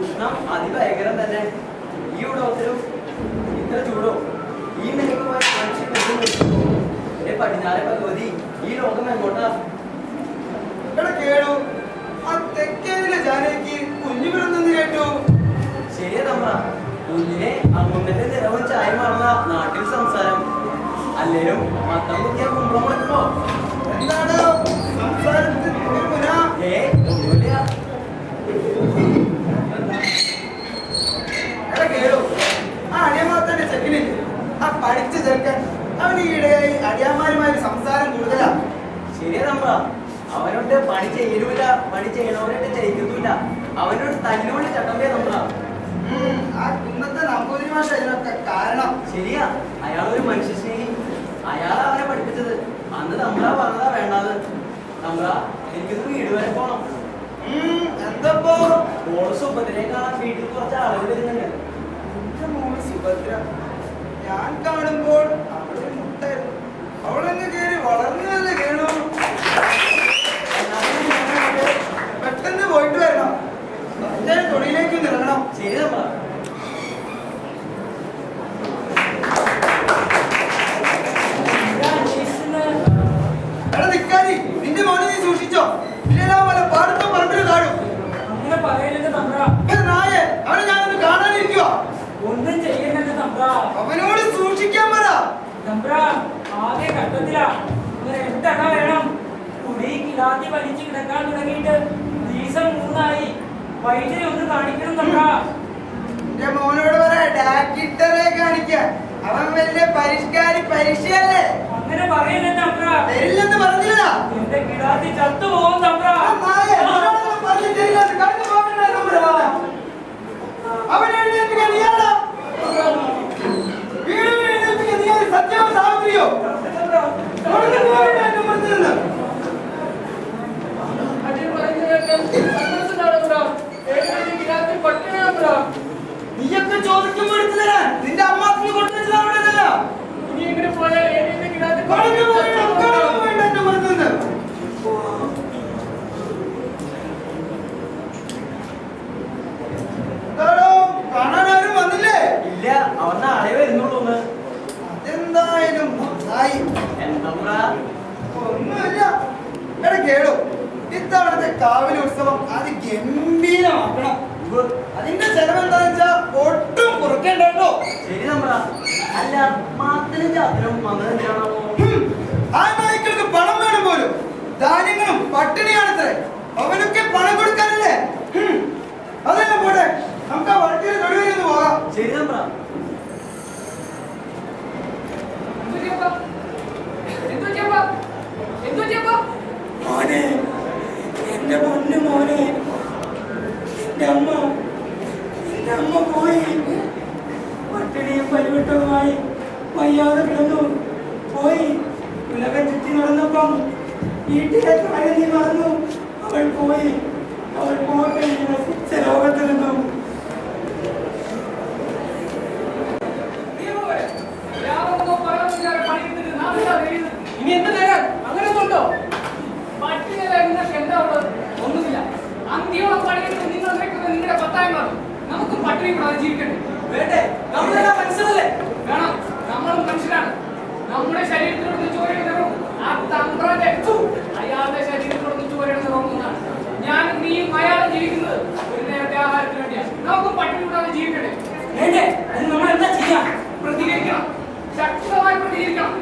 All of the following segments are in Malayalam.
ഉഷ്ണം അതിഭയങ്കരം തന്നെ. ഈ ഉടവത്തിലും ഇത്ര ചൂടോ ഈ മേഘമായ പടിഞ്ഞാറെ ഭഗവതി ഈ ലോകം എങ്ങോട്ടാ? കേടു ആ തെക്കേതിലെ ജാനയ്ക്ക് കുഞ്ഞു പിറന്നെന്ന് കേട്ടു. ശരിയാ തമ്പ്ര, കുഞ്ഞിനെ അമ്മുന്നത്തെ നിറവും ചായമാണെന്ന നാട്ടിൽ സംസാരം. അല്ലേലും മത്തം കുത്തിയ കുമ്പളം കൊടുക്കുമ്പോ എന്താണ് സംസാരത്തിൽ ഒന്നുമില്ല. കേടു ആ അടിയമാത്തന്റെ ചെക്കിനിൽ ആ പഠിച്ച ചെറുക്കൻ അവന് ഈയിടെയായി അടിയാന്മാരുമായി സംസാരം കൂടുതലാ. ശരിയാ തമ്പ്ര, അവനോട്ട് പണി ചെയ്യലുമില്ല, പണി ചെയ്യണവരോട്ട് ചെയ്യിക്കുന്നില്ല. അവനോട് തല്ലുകൊണ്ട് ചട്ടമ്പേ തമ്പ്ര. ആ കുന്നത്തെ നമ്പൂതിരി ഭാഷ ഇതിനൊക്കെ കാരണം. ശരിയാ, അയാളൊരു മനുഷ്യ സ്നേഹി. അയാളാ അവനെ പഠിപ്പിച്ചത്. അന്ന് തമ്പ്ര പറഞ്ഞതാ വേണ്ടാത്. തമ്പ്ര, എനിക്കൊന്ന് വീട് വരെ പോണം. എന്തപ്പോ? മോള് സുഭദ്രയെ കാണാൻ വീട്ടിൽ കുറച്ച് ആളുകൾ വരുന്നുണ്ട്. എന്റെ മോള് സുഭദ്ര ഞാൻ കാണുമ്പോൾ അവളെ മുട്ടായിരുന്നു. അവളെന്ന് കയറി വളർന്നതല്ലേ കേണു. പെട്ടെന്ന് പോയിട്ട് വരണം. എന്തായാലും തൊടിയിലേക്ക് ഇറങ്ങണം. ശരി തമ്പ്ര. എടാ നിക്കാരി, നിന്റെ മോനെ നീ സൂക്ഷിച്ചോ. ഇല്ലെല്ലാം പോലെ പാടത്തും പറമ്പിലും താഴും. അങ്ങനെ പറയരുത് തമ്പ്ര. നായെ അവനെ ഞാനൊന്ന് കാണാനിരിക്കുക. ഒന്നും ചെയ്യരുത് തമ്പ്ര. അവനോട് സൂക്ഷിക്കാൻ പറ. തമ്പ്ര ആദ്യ ഘട്ടത്തിലാ. ഇങ്ങനെ എട്ടണ വേണം. കുടി കിടാത്തി വലിച്ചു കിടക്കാൻ തുടങ്ങിയിട്ട് ദിവസം 3 വൈദ്യുതി ഒന്ന് കാണിക്കണം തമ്പ്ര. എന്റെ മോനോട് പറ ഡാക്ടറെ കാണിക്കാൻ. അവൻ വലിയ പരിഷ്കാരി പരീക്ഷയല്ലേ. അങ്ങനെ പറയല്ലേ തമ്പ്ര. തരില്ലെന്ന് പറഞ്ഞില്ല. എന്റെ കിടാത്തി ചത്തുപോകും തമ്പ്ര. അവൻ എഴുന്നേൽപ്പിക്കാൻ നീയാണോ? വീട് എഴുന്നേൽപ്പിക്കാൻ നീ സത്യമോ സാമഗ്രിയോ? നീയൊക്കെ ചോദിക്കുമ്പോൾ എടുത്തു തരാൻ നിന്റെ അമ്മാത്തിന് കൊണ്ടുവച്ചതാണല്ലോ. ഇനി ഇങ്ങനെ പോയാൽ കാണാനാരും വന്നില്ലേ? ഇല്ല, അവൻ നാളെ വരുന്നുള്ളൂ. അതെന്തായാലും നന്നായി. എന്താ ഒന്നുമില്ല. എടാ കേളു, ഇത്തവണത്തെ കാവിലെ ഉത്സവം അത് ഗംഭീരമാക്കണം. അതിന്റെ ചെലവെന്താന്ന് വെച്ചാ ഒട്ടും കുറയ്ക്കണ്ടോ? ശരി തമ്പ്ര. അല്ല, മാത്തിനും ചാത്തിനും വന്നതെന്താണോ? ആ നായ്ക്കൾക്ക് പണം വേണം പോലും. ധാന്യങ്ങളും പട്ടിണിയാണത്രേ. അവനൊക്കെ പണം കൊടുക്കാനല്ലേ? അതെല്ലാം പോട്ടെ, നമുക്ക് ആ വടക്കേരി തൊടുവരെ ഒന്ന് പോകാം. ശരി തമ്പ്ര. മോനെ, എന്റെ പൊന്നു മോനെ, എന്റെ അമ്മ പോയി. പട്ടിണിയും പരിവട്ടവുമായി വയ്യാതെ കിടന്നു പോയി. ഉലകം ചുറ്റി നടന്നപ്പം വീട്ടിലെ കാര്യം നീ മറന്നു. അവൾ പോയി. അവൾ പോയി ലോകത്ത് നിന്നും. ഇനി എന്ത് തരാൻ? അങ്ങനെ ഒന്നുണ്ടോ? ഒന്നുമില്ല. അന്ത്യോളം പണിയെടുത്ത് നിങ്ങൾ നിങ്ങളുടെ 10 നമുക്കും പട്ടിണി കൂടാതെ ജീവിക്കണ്ടേ? വേണ്ടേ? നമ്മളെല്ലാം മനസ്സിലല്ലേ? വേണം. നമ്മളും മനുഷ്യരാണ്. നമ്മുടെ ശരീരത്തിലൂടെ ചോരയിടുന്നതും ആ തമ്പ്രന്റെ അയാളുടെ ശരീരത്തിലൂടെ ചോരയിടുന്നതാണ്. ഞാനും നീയും അയാളും ജീവിക്കുന്നത് ഒരു നേരത്തെ ആഹാരത്തിന് വേണ്ടിയാണ്. നമുക്കും പട്ടിണി കൂടാതെ ജീവിക്കണ്ടേ? വേണ്ടേ? അത് നമ്മൾ എന്താ ചെയ്യാം? പ്രതികരിക്കണം. ശക്തമായി പ്രതികരിക്കണം.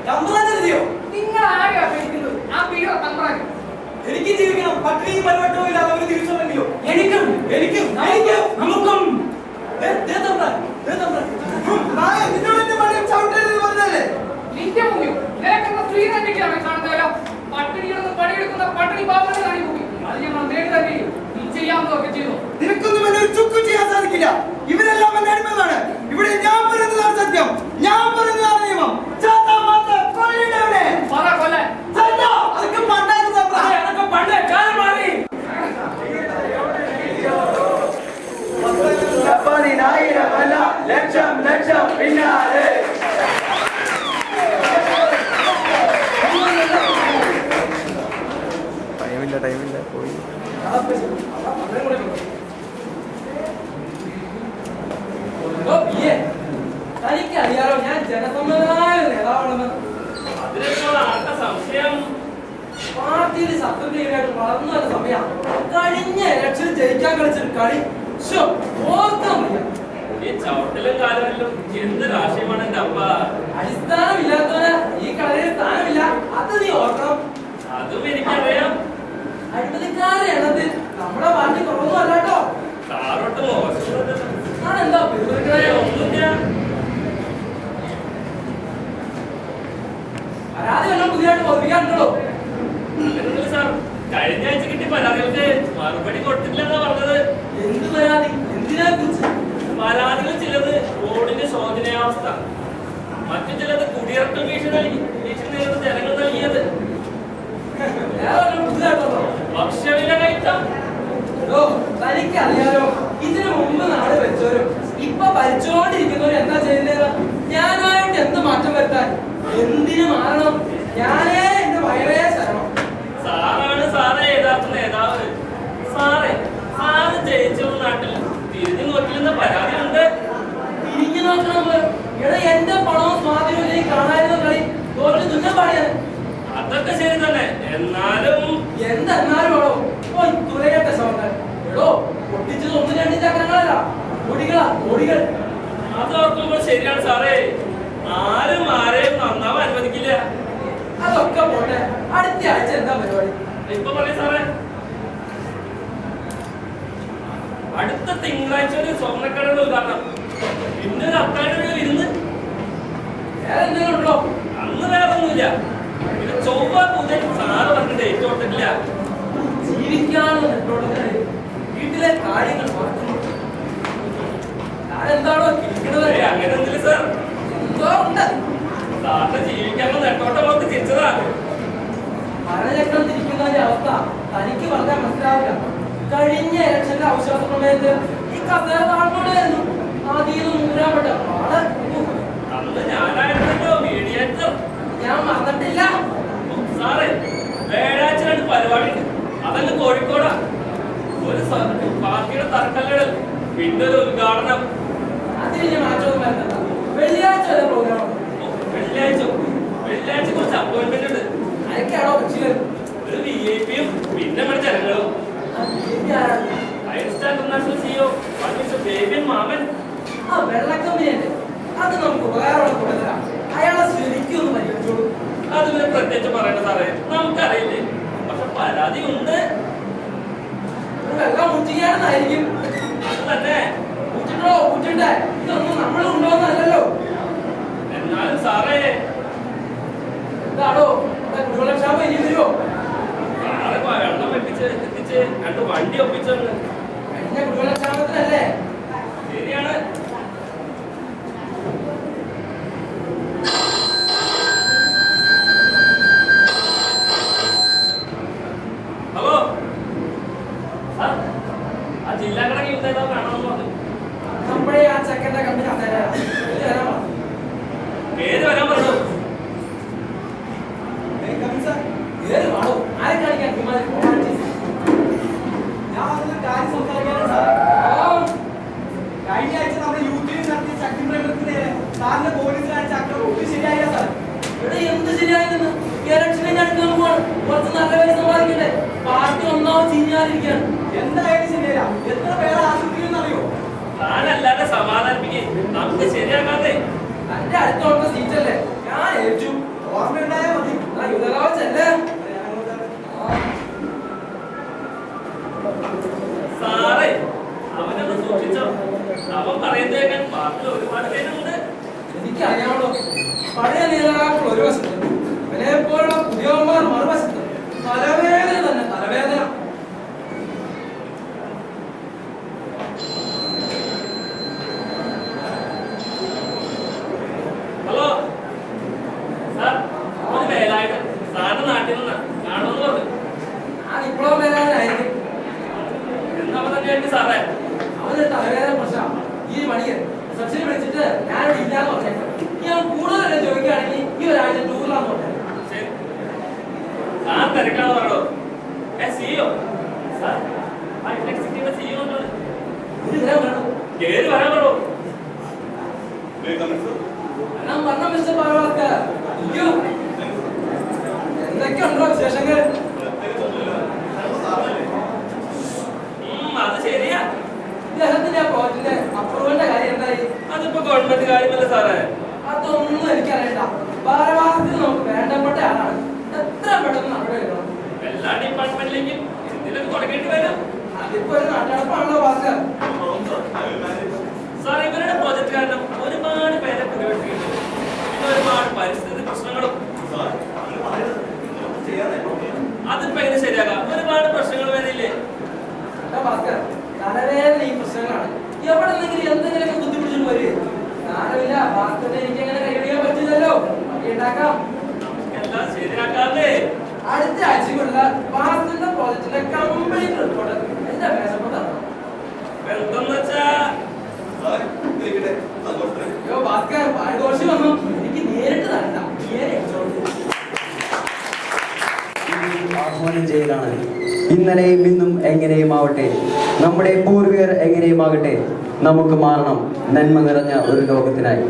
തമ്പ്രാനെന്തിയോ? നിങ്ങൾ ആരെയാ പേടിക്കുന്നത്? ആ പീഡ തമ്പ്രാൻ. എനിക്ക് ജീവിക്കണം. പട്ടിണിയും പരിവട്ടവും ഇല്ലാതെ ഒരു ദിവസമെങ്കിലോ. എനിക്കും നമുക്കും. നിന്നോട് എന്റെ മടിയിൽ ചവിട്ടരുത് പറഞ്ഞല്ലേ? നിന്റെ മുമ്പിൽ നിനക്കെന്ന സ്ത്രീ തന്നെയാണ് കാണുന്നതല്ലോ. പട്ടിണികളൊന്നും പണിയെടുക്കുന്ന പട്ടിണി പാവങ്ങളെ കാണിക്കൂടി. അത് ഞങ്ങൾ നേരിടാൻ കഴിയും. നീ ചെയ്യാവുന്നതൊക്കെ ചെയ്തു. നിനക്കൊന്നും എന്നെ ഒരു ചുക്കും ചെയ്യാൻ സാധിക്കില്ല. ഇവരെല്ലാം എന്റെ അടിമകളാണ്. ഇവിടെ ഞാൻ പറയുന്നതാണ് സത്യം, ഞാൻ പറയുന്നതാണ് നിയമം. കൊല്ലാൻ അതൊക്കെ പണ്ടായിരുന്നു. അതൊക്കെ പണ്ട് കാലം മാറി. 10,000 ലക്ഷം പിന്നാലെ. ടൈമില്ല പോയി. ജയിക്കാൻ കളിച്ചൊരു കളി ഓർക്കാൻ വയ്യ. ഈ ചവിട്ടലും കാലങ്ങളിലും എന്ത് രാഷ്ട്രീയമാണ് എന്റെ അപ്പ. അടിസ്ഥാനമില്ലാത്തവന് ഈ കളിയിൽ സ്ഥാനമില്ല, അത് നീ ഓർക്കണം. അതും എനിക്കറിയാം. അഴിമതിക്കാരുടെ എണ്ണത്തിൽ നമ്മുടെ പാർട്ടി കുറവൊന്നും അല്ല കേട്ടോ. താറോട്ട് മോശം ഞാനെന്താ പിന്തുണയ്ക്കണേ? ഒന്നുമില്ല. പരാതി വല്ലതും പുതിയതായിട്ട് ഓർമ്മിക്കാറുണ്ടോ? അങ്ങനെയൊന്നുമില്ല സാർ. കഴിഞ്ഞ ആഴ്ച കിട്ടിയ പരാതികൾക്ക് മറുപടി കൊടുത്തിട്ടില്ലെന്നാ പറഞ്ഞത്. എന്ത് പരാതി? എന്തിനെ കുറിച്ച്? പരാതികൾ ചിലത് റോഡിന്റെ ശോചനീയാവസ്ഥ, മറ്റു ചിലത് കുടിയിറക്കൽ ഭീഷണി നേരിടുന്ന ജനങ്ങൾ നൽകിയത്. ഭക്ഷ്യവില കയറ്റം. തനിക്കറിയാലോ, ഇതിനു മുമ്പ് നാട് വെച്ചവരും ഇപ്പൊ ഭരിച്ചുകൊണ്ടിരിക്കുന്നവരും എന്താ ചെയ്യുന്നത്? ഞാനായിട്ട് എന്ത് മാറ്റം വരുത്താൻ? എന്തിനു മാറണം? ഞാനേ എന്റെ വയറേ ശരണം. സാറാണ് സാറേ യഥാർത്ഥ നേതാവ്. സാറ് ജയിച്ച നാട്ടിൽ തിരിഞ്ഞു നോക്കില്ലെന്ന പരാതിയുണ്ട്. തിരിഞ്ഞു നോക്കണം. ഇവിടെ എന്റെ പണവും സ്വാധീനവും കാണാതിരുന്ന കളി തോറ്റു തുന്നം പാടിയാണ്. അതൊക്കെ ശരി തന്നെ. എന്നാലും എന്തെന്നാലും വേണോ തുലകേട്ട ശവങ്ങൾ എടോ പൊട്ടിച്ചത് 1-2 ചക്രങ്ങളല്ല, കോടികൾ. അത് ഓർക്കുമ്പോൾ ശരിയാണ് സാറേ. ആരും ആരെയും നന്നാവാൻ അനുവദിക്കില്ല. അതൊക്കെ പോട്ടെ, അടുത്ത ആഴ്ച എന്താ പരിപാടി? ഇപ്പൊ പറയും സാറേ. അടുത്ത തിങ്കളാഴ്ച ഒരു സ്വർണ്ണക്കടയുടെ ഉദാഹരണം, പിന്നെ ഒരു അത്താഴ വിരുന്ന്. വേറെ എന്തെങ്കിലും ഉണ്ടോ? അന്ന് വേറെ ഒന്നുമില്ല. പിന്നെ ചൊവ്വ പൂജ സാറ് പറഞ്ഞ ഡേറ്റ് കൊടുത്തിട്ടില്ല. ജീവിക്കാനുള്ള നെട്ടോടത്തിനായി വീട്ടിലെ കാര്യങ്ങൾ മറക്കുന്നു. ഞാനെന്താണോ കിളിക്കണത്? അങ്ങനെ ഒന്നുമില്ല സാർ. എന്തോ ഉണ്ട്. സാറിന് ജീവിക്കാനുള്ള നെട്ടോട്ടം ഓർത്ത് തിരിച്ചതാ. മരണചക്രം തിരിക്കുന്നതിന്റെ അവസ്ഥ തനിക്ക് പറഞ്ഞാൽ മനസ്സിലാവില്ല. കഴിഞ്ഞ ഇലക്ഷന്റെ അവിശ്വാസ പ്രമേയത്തിൽ ഈ കസേര താഴ്ന്നോടായിരുന്നു. ആദ്യം മൂരാപ്പെട്ട ആള് അന്ന് ഞാനായിരുന്നല്ലോ മീഡിയേറ്റർ. ഞാൻ മറന്നിട്ടില്ല. സാറേ, വ്യാഴാഴ്ച 2 പരിപാടി ഉണ്ട്. അതങ്ങ് കോഴിക്കോടാ. ഒരു പാർട്ടിയുടെ തറക്കല്ലിടൽ, പിന്നെ ഒരു ഉദ്ഘാടനം. അതിന് ഞാൻ മാറ്റമൊന്നും വരുന്നില്ല. വെള്ളിയാഴ്ച വരെ പ്രോഗ്രാം. വെള്ളിയാഴ്ച കുറച്ച് അപ്പോയിന്റ്മെന്റ് ഉണ്ട്. അതൊക്കെയാണോ കക്ഷികൾ? ഒരു VIP-യും പിന്നെ നമ്മുടെ ജനങ്ങളും. ഫൈവ്-സ്റ്റാർ ഇന്റർനാഷണൽ CEO ബേബിയൻ മാമൻ. ആ വെള്ളക്കമ്പനിയല്ലേ, അത് നമുക്ക് ഉപകാരമുള്ള കൂടുതലാണ്. അയാളെ ശരിക്കും ഒന്ന് പരിഗണിച്ചോളൂ. അത് പിന്നെ പ്രത്യേകിച്ച് പറയണ്ട സാറേ, നമുക്കറിയില്ലേ. പക്ഷെ പരാതി ഉണ്ട്. വെള്ളം ഊറ്റിയാണെന്നായിരിക്കും. അത് തന്നെ. ഊറ്റണ്ടേ? ഇതൊന്നും നമ്മൾ ഉണ്ടോന്നല്ലല്ലോ. എന്നാലും സാറേ, എന്താണോ കുടിവെള്ളക്ഷാമം ഇനി വരുമോ? സാറെ വെള്ളം എത്തിച്ച് 2 വണ്ടി ഒപ്പിച്ചെന്ന്. കഴിഞ്ഞ കുടിവെള്ളക്ഷാമത്തിനല്ലേ? ശരിയാണ്. ഹലോ സാർ, ആ ജില്ലാ ഘടക യുദ്ധ നേതാവ് കാണണമെന്ന് പറഞ്ഞു. നമ്മുടെ ആ ചെക്കന്റെ കമ്പനി പേര് വരാൻ പറഞ്ഞു. ആരെ കാണിക്കാൻ ഞാൻ ഒരു കാര്യം സംസാരിക്കാനാണ് സാർ. കഴിഞ്ഞ ആഴ്ച നമ്മുടെ യൂത്തിൽ നടത്തിയ ശക്തി പ്രകടനത്തിന് സാറിന്റെ പോലീസ് കാണിച്ച അക്രമം ശരിയായില്ല സാർ. ഇവിടെ എന്ത് ശരിയായിരുന്നു? ഇലക്ഷനിൽ അടുക്കാൻ പോവാണ്. കുറച്ച് നല്ല പേര് സമ്പാദിക്കണ്ടേ? പാർട്ടി ഒന്നാമത് ചീഞ്ഞാതിരിക്കുകയാണ്. എന്തായാലും ശരിയല്ല. എത്ര പേരെ ആശുപത്രിയിൽ അറിയോ? താനല്ലാതെ സമാധാനിപ്പിക്കേ, നമുക്ക് ശരിയാക്കാതെ. എന്റെ അടുത്തോട്ട സീറ്റല്ലേ, ഞാൻ ഏറ്റു. ഓർമ്മയുണ്ടായാൽ മതി. യുദ്ധകാവച്ചല്ലേ? സാറേ, അവനൊന്ന് സൂക്ഷിച്ചോ. അവൻ പറയുന്നത് കേൾക്കാൻ പാർട്ടിയിൽ ഒരുപാട് പേരുണ്ട്. എനിക്കറിയാമല്ലോ, പഴയ നേതാക്കൾ ഒരു വശത്ത്, ഇവനെപ്പോലുള്ള പുതിയവന്മാർ മറുവശത്ത്. തലവേദന തന്നെ തലവേദന. ഹലോ സാർ, ഒരു വേലായിട്ട് സാറിന്റെ നാട്ടിൽ നിന്ന് കാണുമെന്ന് പറഞ്ഞു. ഞാൻ ഇപ്പോഴും വരാനായിരിക്കും. എന്നവ തന്നെയായിട്ട് സാറേ. അവന് തലവേദന പ്രശ്നം. ഈ മണിയൻ റിസപ്ഷനിൽ വിളിച്ചിട്ട് ഞാനിവിടെ ഇല്ലാന്ന് പറഞ്ഞേക്കാം. ഞാൻ കൂടുതലല്ലേ ചോദിക്കുകയാണെങ്കിൽ ഈ ഒരാഴ്ച ടൂറിലാന്ന് പറഞ്ഞത്. ശരി, സാർ തിരക്കാന്ന് പറഞ്ഞോ. CEO സാർ, ആ എക്സിക്യൂട്ടീവ് CEO ഉണ്ട്. ഒരു ഗ്രാം വേണം. കേറി വരാൻ പറഞ്ഞോ. ഞാൻ പറഞ്ഞ മിസ്റ്റർ പാർവാസ്കർ, എന്തൊക്കെയുണ്ടോ വിശേഷങ്ങൾ? അത് ശരി. എല്ലാ ഡിപ്പാർട്ട്മെന്റിലേക്കും എന്തെങ്കിലും തുടങ്ങേണ്ടി വരും. അതിപ്പോ ഒരു നാട്ടടപ്പാണല്ലോ ഭാസ്കർ. സാർ ഇവരുടെ പ്രോജക്ട് കാരണം ഒരുപാട് പേരെ പിടിപെട്ടിട്ടുണ്ട്. പിന്നെ ഒരുപാട് പരിസ്ഥിതി പ്രശ്നങ്ങളും. അതിപ്പോ എങ്ങനെ ശരിയാകാം? ഒരുപാട് പ്രശ്നങ്ങൾ വരില്ലേ ഭാസ്കർ? തലവേദന ഈ പ്രശ്നങ്ങളാണ്. എവിടെ നിന്നെങ്കിലും എന്തെങ്കിലുമൊക്കെ ബുദ്ധിമുട്ടിട്ട് വരും. സാരമില്ല, ഭാസ്കറിനെ എനിക്ക് അങ്ങനെ കൈയടിക്കാൻ പറ്റില്ലല്ലോ. ഉണ്ടാക്കാം, എല്ലാം ശരിയാക്കാതെ. അടുത്ത ആഴ്ചക്കുള്ള ഭാസ്കറിന്റെ പ്രോജക്റ്റിന്റെ കംപ്ലീറ്റ് റിപ്പോർട്ട് എന്റെ മേശപ്പുറത്താണ്. എന്തെന്ന് വെച്ചാ ഭാസ്കർ പാരദോഷി വന്നു. എനിക്ക് നേരിട്ട് തരണ്ട, ആഹ്വാനം ചെയ്യലാണ്. ഇന്നലെയും ഇന്നും എങ്ങനെയും ആവട്ടെ, നമ്മുടെ പൂർവികർ എങ്ങനെയും ആകട്ടെ, നമുക്ക് മാറണം നന്മ നിറഞ്ഞ ഒരു ലോകത്തിനായി.